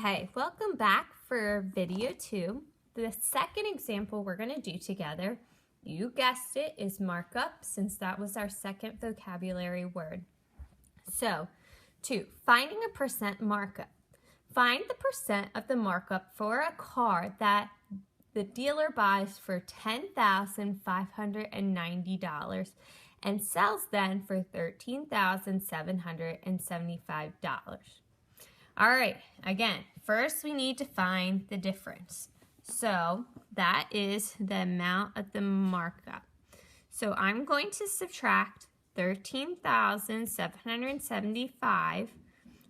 Okay, welcome back for video 2. The second example we're going to do together, you guessed it, is markup, since that was our second vocabulary word. So, 2, finding a percent markup. Find the percent of the markup for a car that the dealer buys for $10,590 and sells then for $13,775. All right, again, first we need to find the difference. So that is the amount of the markup. So I'm going to subtract 13,775,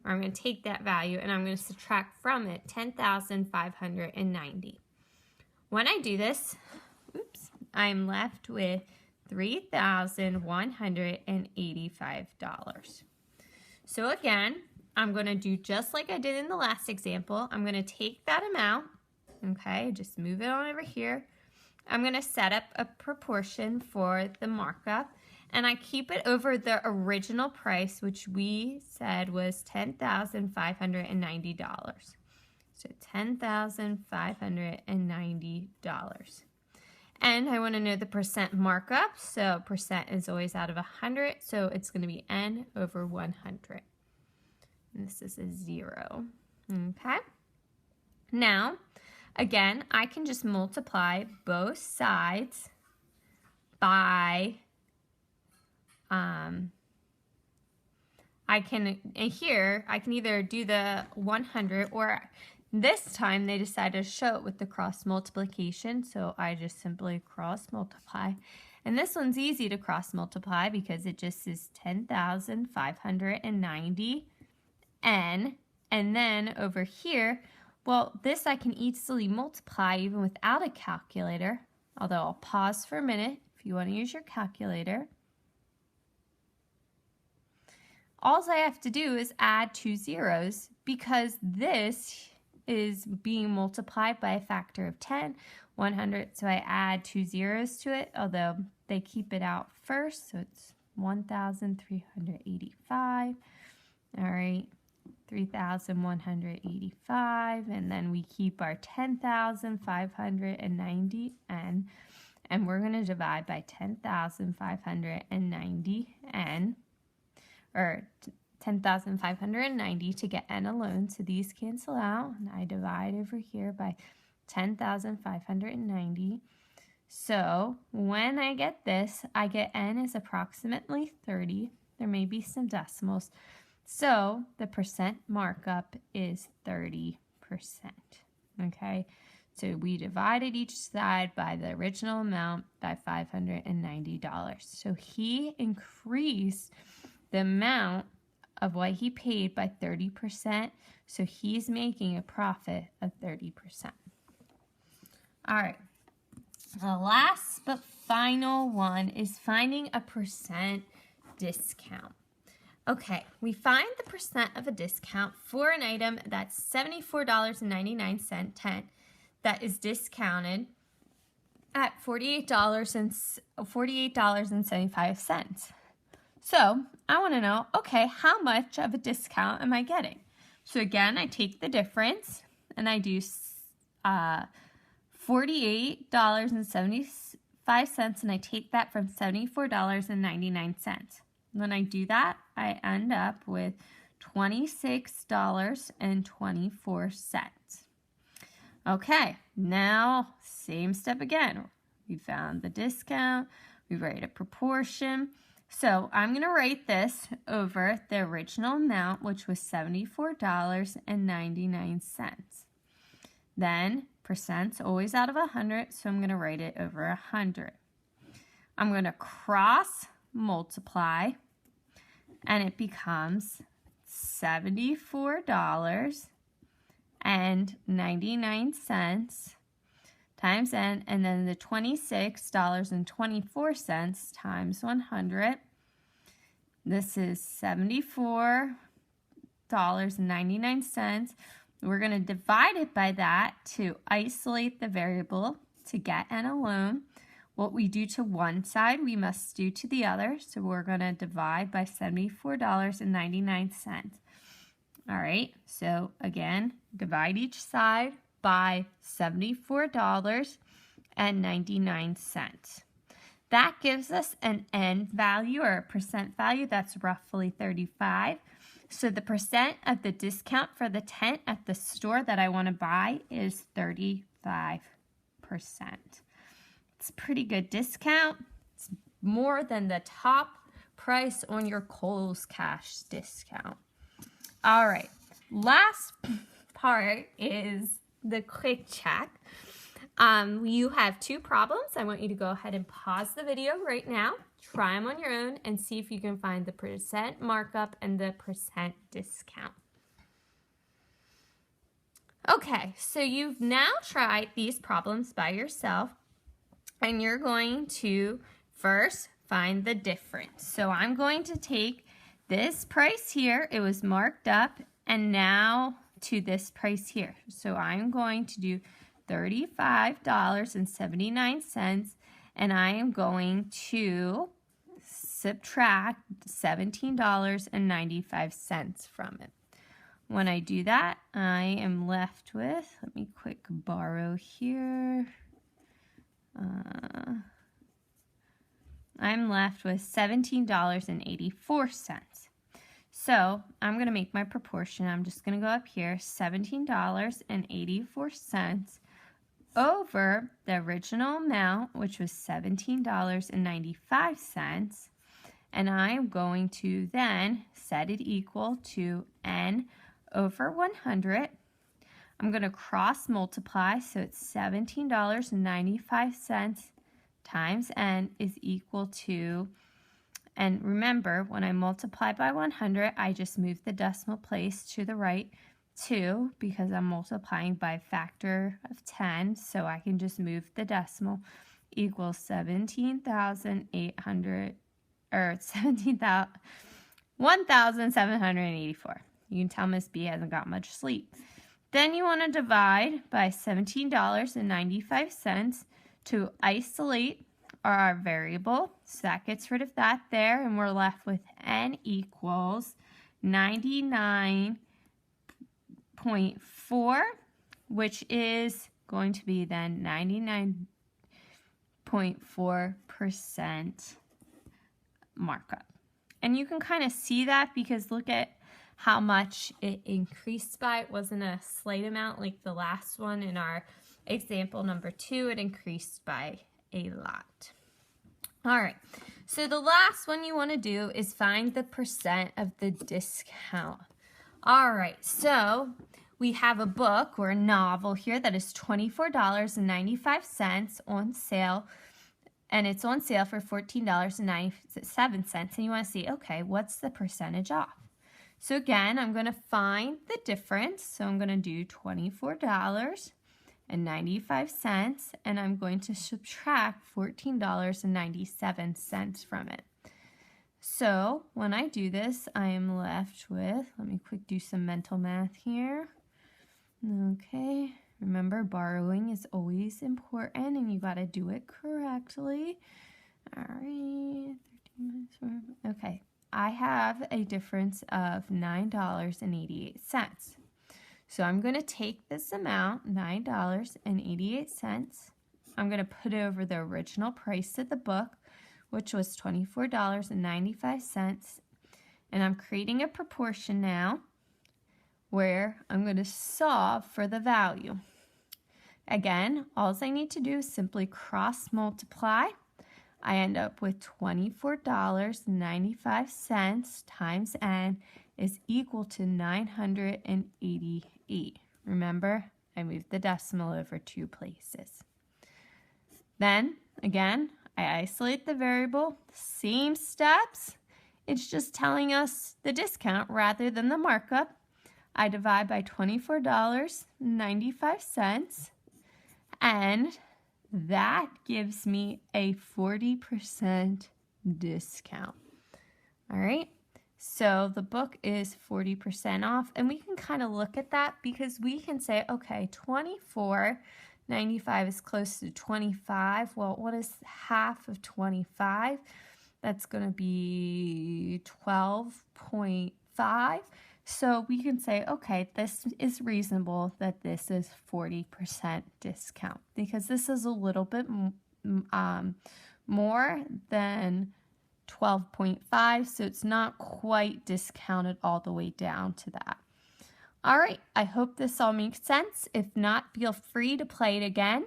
or I'm going to take that value and I'm going to subtract from it 10,590. When I do this, I'm left with $3,185. So again, I'm going to do just like I did in the last example. I'm going to take that amount, okay, just move it on over here. I'm going to set up a proportion for the markup, and I keep it over the original price, which we said was $10,590. So $10,590. And I want to know the percent markup, so percent is always out of 100, so it's going to be n over 100. And this is a 0. Okay. Now, again, I can just multiply both sides by, I can either do the 100, or this time they decided to show it with the cross multiplication, so I just simply cross multiply. And this one's easy to cross multiply because it just is 10,590 n, and then over here, well, this I can easily multiply even without a calculator, although I'll pause for a minute if you want to use your calculator. All I have to do is add 2 zeros because this is being multiplied by a factor of 10, 100, so I add 2 zeros to it, although they keep it out first, so it's 1,385, all right. 3,185, and then we keep our 10,590 n, and we're going to divide by 10,590 n, or 10,590 to get n alone, so these cancel out, and I divide over here by 10,590. So when I get this, I get n is approximately 30. There may be some decimals. So the percent markup is 30%, okay? So we divided each side by the original amount by $590. So he increased the amount of what he paid by 30%, so he's making a profit of 30%. All right, the last but final one is finding a percent discount. Okay, we find the percent of a discount for an item that's $74.99 that is discounted at $48.75. So I want to know, okay, how much of a discount am I getting? So again, I take the difference and I do $48.75, and I take that from $74.99. When I do that, I end up with $26.24. Okay, now same step again. We found the discount, we write a proportion. So I'm going to write this over the original amount, which was $74.99. Then percent's always out of 100, so I'm going to write it over 100. I'm going to cross multiply, and it becomes $74.99 times n, and then the $26.24 times 100. This is $74.99. We're going to divide it by that to isolate the variable to get n alone. What we do to one side, we must do to the other. So we're going to divide by $74.99. All right, so again, divide each side by $74.99. That gives us an N value or a percent value that's roughly 35. So the percent of the discount for the tent at the store that I want to buy is 35%. It's a pretty good discount. It's more than the top price on your Kohl's Cash discount. All right, last part is the quick check. You have two problems. I want you to go ahead and pause the video right now, try them on your own, and see if you can find the percent markup and the percent discount. Okay, so you've now tried these problems by yourself, and you're going to first find the difference. So I'm going to take this price here, it was marked up, and now to this price here. So I'm going to do $35.79, and I am going to subtract $17.95 from it. When I do that, I am left with, let me quick borrow here. I'm left with $17.84. So I'm going to make my proportion. I'm just going to go up here, $17.84 over the original amount, which was $17.95. And I'm going to then set it equal to N over 100. I'm going to cross multiply, so it's $17.95 times N is equal to, and remember, when I multiply by 100, I just move the decimal place to the right 2 because I'm multiplying by a factor of 10, so I can just move the decimal equals 17,800 or 1,784. You can tell Miss B hasn't got much sleep. Then you want to divide by $17.95 to isolate our variable. So that gets rid of that there, and we're left with N equals 99.4, which is going to be then 99.4% markup. And you can kind of see that because look at how much it increased by. It wasn't a slight amount like the last one in our example number 2. It increased by a lot. All right, so the last one you want to do is find the percent of the discount. All right, so we have a book or a novel here that is $24.95 on sale, and it's on sale for $14.97, and you want to see, okay, what's the percentage off? So again, I'm going to find the difference, so I'm going to do $24.95, and I'm going to subtract $14.97 from it. So when I do this, I am left with, let me quick do some mental math here. Okay, remember borrowing is always important and you got to do it correctly. All right, 13 minus 4. Okay, I have a difference of $9.88. So I'm going to take this amount, $9.88. I'm going to put it over the original price of the book, which was $24.95. And I'm creating a proportion now where I'm going to solve for the value. Again, all I need to do is simply cross multiply. I end up with $24.95 times N is equal to 988. Remember, I moved the decimal over 2 places. Then, again, I isolate the variable, same steps. It's just telling us the discount rather than the markup. I divide by $24.95, and that gives me a 40% discount. All right, so the book is 40% off, and we can kind of look at that because we can say, okay, $24.95 is close to 25. Well, what is half of 25? That's going to be 12.5. So we can say, okay, this is reasonable that this is 40% discount because this is a little bit more than 12.5, so it's not quite discounted all the way down to that. All right, I hope this all makes sense. If not, feel free to play it again.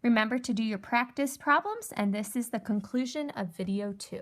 Remember to do your practice problems, and this is the conclusion of video 2.